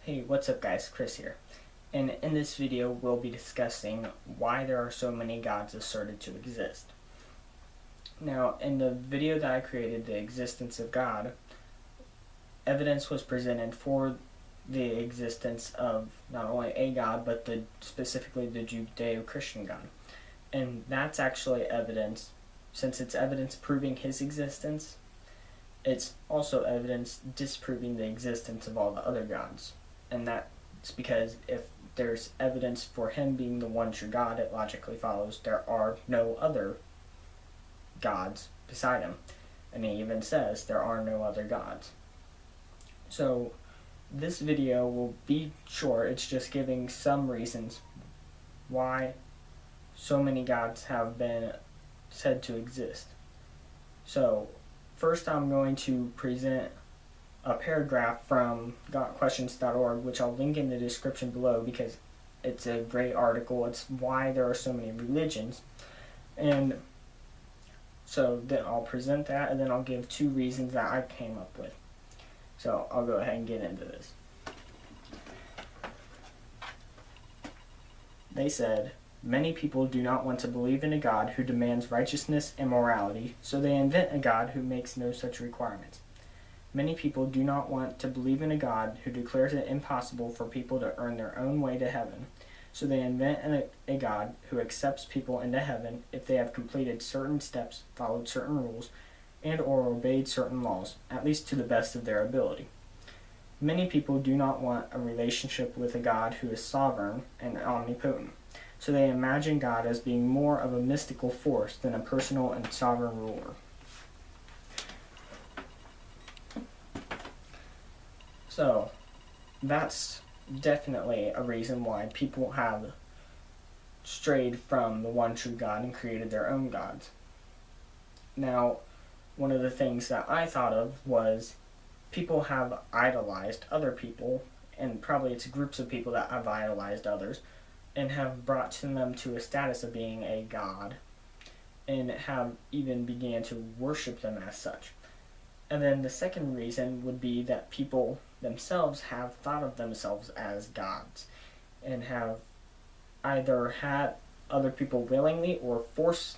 Hey, what's up guys, Chris here. And in this video we'll be discussing why there are so many gods asserted to exist. Now, in the video that I created, The Existence of God, evidence was presented for the existence of not only a God, but specifically the Judeo-Christian God. And that's actually evidence, since it's evidence proving his existence, it's also evidence disproving the existence of all the other gods. And that's because if there's evidence for him being the one true God, it logically follows there are no other gods beside him. And he even says there are no other gods. So this video will be short. It's just giving some reasons why so many gods have been said to exist. So first I'm going to present a paragraph from gotquestions.org, which I'll link in the description below because it's a great article. It's why there are so many religions. And so then I'll present that, and then I'll give two reasons that I came up with. So I'll go ahead and get into this. They said, many people do not want to believe in a God who demands righteousness and morality, so they invent a God who makes no such requirements. Many people do not want to believe in a God who declares it impossible for people to earn their own way to heaven, so they invent a God who accepts people into heaven if they have completed certain steps, followed certain rules, and or obeyed certain laws, at least to the best of their ability. Many people do not want a relationship with a God who is sovereign and omnipotent, so they imagine God as being more of a mystical force than a personal and sovereign ruler. So that's definitely a reason why people have strayed from the one true God and created their own gods. Now, one of the things that I thought of was people have idolized other people, and probably it's groups of people that have idolized others and have brought them to a status of being a god and have even began to worship them as such. And then the second reason would be that people themselves have thought of themselves as gods and have either had other people willingly or forced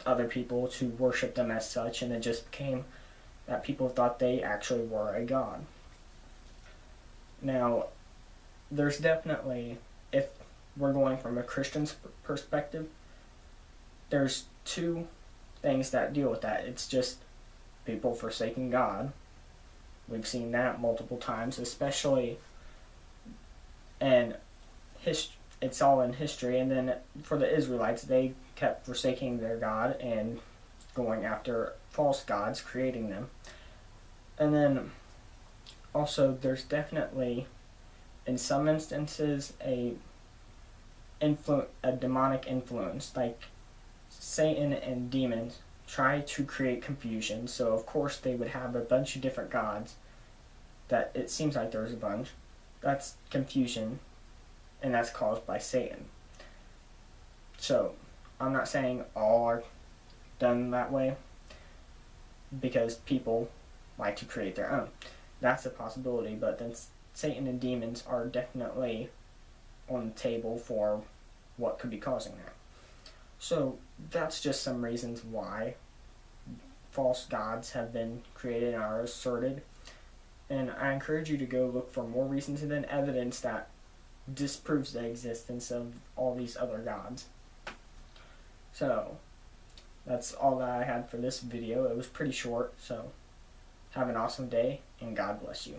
other people to worship them as such, and it just became that people thought they actually were a god. Now, there's definitely, if we're going from a Christian's perspective, there's two things that deal with that. It's just people forsaking God. We've seen that multiple times, especially, and it's all in history. And then for the Israelites, they kept forsaking their God and going after false gods, creating them. And then also there's definitely, in some instances, a demonic influence, like Satan and demons try to create confusion. So of course they would have a bunch of different gods that it seems like there's a bunch. That's confusion, and that's caused by Satan. So I'm not saying all are done that way, because people like to create their own. That's a possibility, but then Satan and demons are definitely on the table for what could be causing that. So that's just some reasons why false gods have been created and are asserted. And I encourage you to go look for more reasons and then evidence that disproves the existence of all these other gods. So that's all that I had for this video. It was pretty short, so have an awesome day and God bless you.